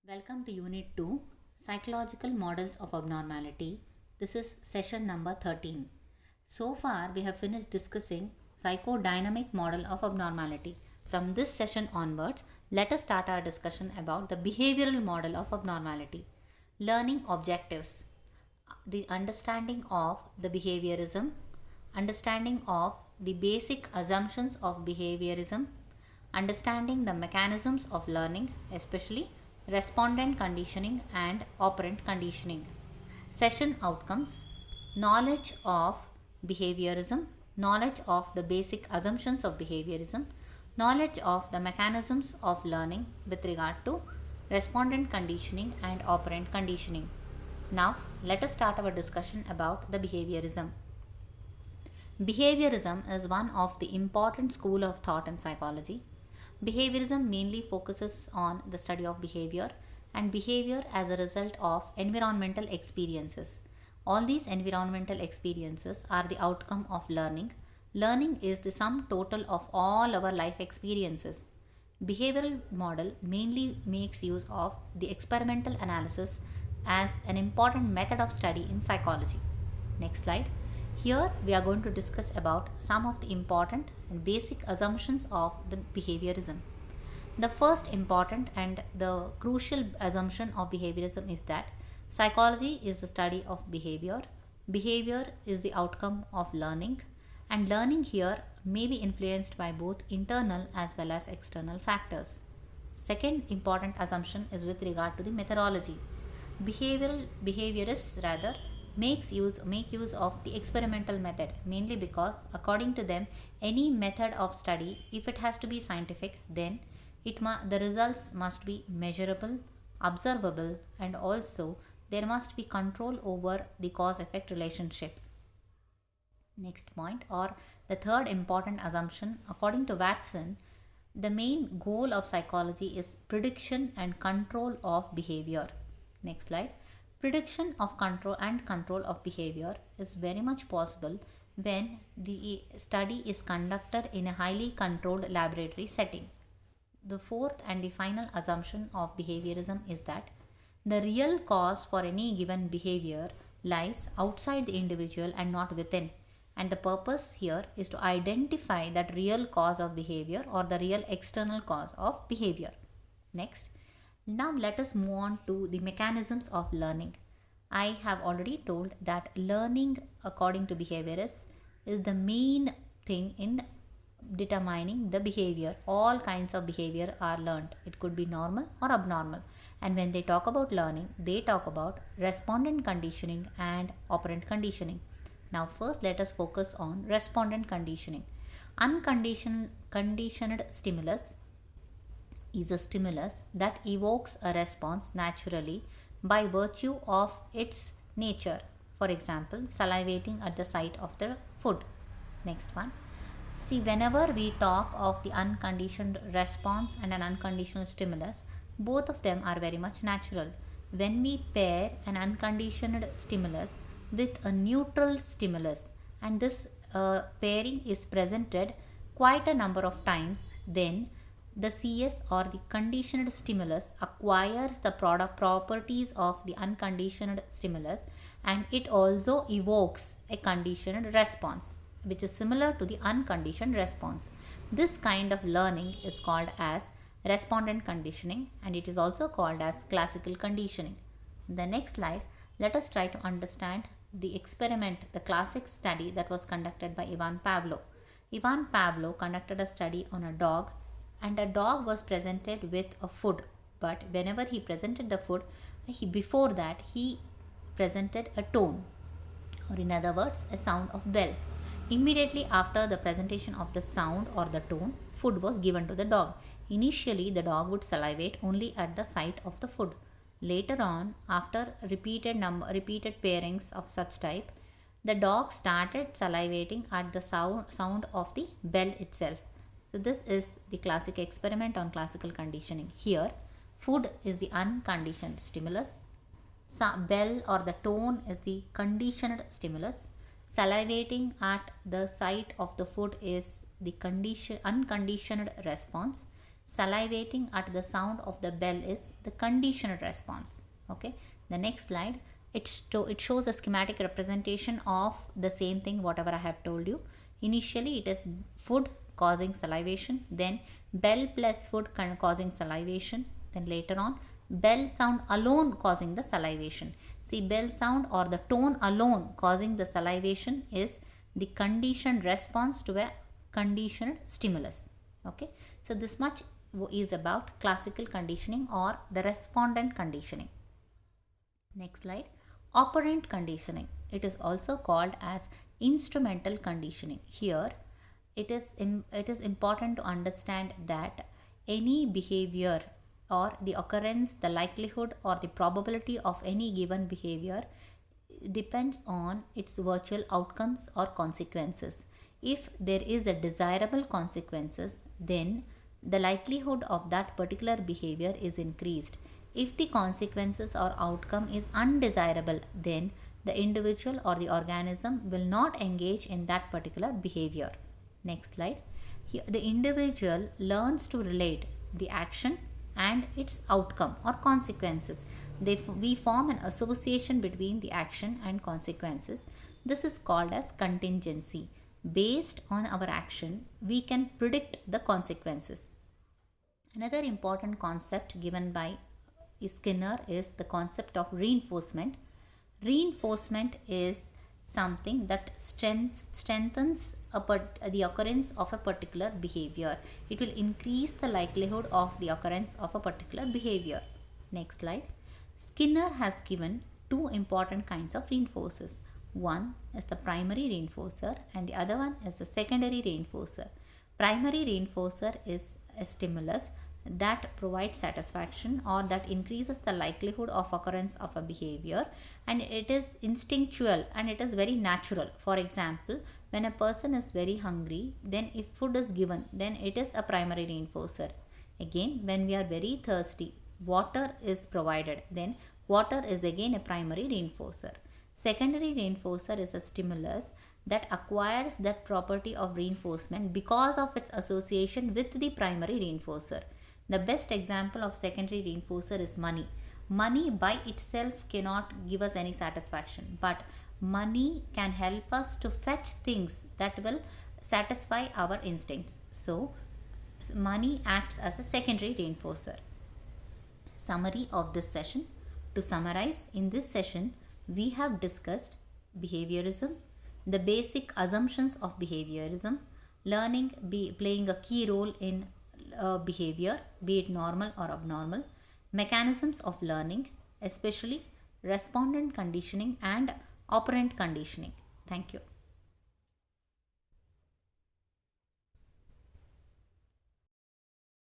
Welcome to Unit 2 Psychological Models of Abnormality. This is session number 13. So far, we have finished discussing psychodynamic model of abnormality. From this session onwards, let us start our discussion about the behavioral model of abnormality. Learning objectives, the understanding of the behaviorism, understanding of the basic assumptions of behaviorism, understanding the mechanisms of learning, especially respondent conditioning and operant conditioning. Session outcomes: knowledge of behaviorism, knowledge of the basic assumptions of behaviorism, knowledge of the mechanisms of learning with regard to respondent conditioning and operant conditioning. Now, let us start our discussion about the behaviorism. Behaviorism is one of the important school of thought in psychology. Behaviorism mainly focuses on the study of behavior and behavior as a result of environmental experiences. All these environmental experiences are the outcome of learning. Learning is the sum total of all our life experiences. Behavioral model mainly makes use of the experimental analysis as an important method of study in psychology. Next slide. Here we are going to discuss about some of the important and basic assumptions of the behaviorism. The first important and the crucial assumption of behaviorism is that psychology is the study of behavior. Behavior is the outcome of learning, and learning here may be influenced by both internal as well as external factors. Second important assumption is with regard to the methodology. Behaviorists rather make use of the experimental method, mainly because according to them any method of study, if it has to be scientific, then the results must be measurable, observable, and also there must be control over the cause effect relationship. Next point, or the third important assumption, according to Watson, the main goal of psychology is prediction and control of behavior. Next slide. Prediction of control and control of behavior is very much possible when the study is conducted in a highly controlled laboratory setting. The fourth and the final assumption of behaviorism is that the real cause for any given behavior lies outside the individual and not within. And the purpose here is to identify that real cause of behavior or the real external cause of behavior. Next. Now let us move on to the mechanisms of learning. I have already told that learning according to behaviorists is the main thing in determining the behavior. All kinds of behavior are learned. It could be normal or abnormal. And when they talk about learning, they talk about respondent conditioning and operant conditioning. Now first let us focus on respondent conditioning. Unconditioned conditioned stimulus is a stimulus that evokes a response naturally by virtue of its nature. For example, salivating at the sight of the food. Next one. See, whenever we talk of the unconditioned response and an unconditional stimulus, both of them are very much natural. When we pair an unconditioned stimulus with a neutral stimulus, and this pairing is presented quite a number of times, then the CS or the conditioned stimulus acquires the product properties of the unconditioned stimulus, and it also evokes a conditioned response which is similar to the unconditioned response. This kind of learning is called as respondent conditioning, and it is also called as classical conditioning. In the next slide, let us try to understand the experiment, the classic study that was conducted by Ivan Pavlov. Ivan Pavlov conducted a study on a dog, and a dog was presented with a food, but whenever he presented the food, before that he presented a tone, or in other words a sound of bell. Immediately after the presentation of the sound or the tone, food was given to the dog. Initially the dog would salivate only at the sight of the food. Later on, after repeated pairings of such type, the dog started salivating at the sound of the bell itself. So this is the classic experiment on classical conditioning. Here, food is the unconditioned stimulus. Bell or the tone is the conditioned stimulus. Salivating at the sight of the food is the unconditioned response. Salivating at the sound of the bell is the conditioned response. Okay. The next slide, it shows a schematic representation of the same thing whatever I have told you. Initially it is food causing salivation, then bell plus food causing salivation, then later on bell sound alone causing the salivation. See, bell sound or the tone alone causing the salivation is the conditioned response to a conditioned stimulus. Okay, so this much is about classical conditioning or the respondent conditioning. Next slide, operant conditioning. It is also called as instrumental conditioning. Here it is important to understand that any behavior or the occurrence, the likelihood or the probability of any given behavior depends on its virtual outcomes or consequences. If there is a desirable consequences, then the likelihood of that particular behavior is increased. If the consequences or outcome is undesirable, then the individual or the organism will not engage in that particular behavior. Next slide. Here, the individual learns to relate the action and its outcome or consequences. We form an association between the action and consequences. This is called as contingency. Based on our action, we can predict the consequences. Another important concept given by Skinner is the concept of reinforcement. Reinforcement is something that strengthens the occurrence of a particular behavior. It will increase the likelihood of the occurrence of a particular behavior. Next slide. Skinner has given two important kinds of reinforcers. One is the primary reinforcer and the other one is the secondary reinforcer. Primary reinforcer is a stimulus that provides satisfaction or that increases the likelihood of occurrence of a behavior, and it is instinctual and it is very natural. For example, when a person is very hungry, then if food is given, then it is a primary reinforcer. Again, when we are very thirsty, water is provided, then water is again a primary reinforcer. Secondary reinforcer is a stimulus that acquires that property of reinforcement because of its association with the primary reinforcer. The best example of secondary reinforcer is money. Money by itself cannot give us any satisfaction, but money can help us to fetch things that will satisfy our instincts. So, money acts as a secondary reinforcer. Summary of this session. To summarize, in this session, we have discussed behaviorism, the basic assumptions of behaviorism, playing a key role in behavior, be it normal or abnormal, mechanisms of learning, especially respondent conditioning and operant conditioning. Thank you.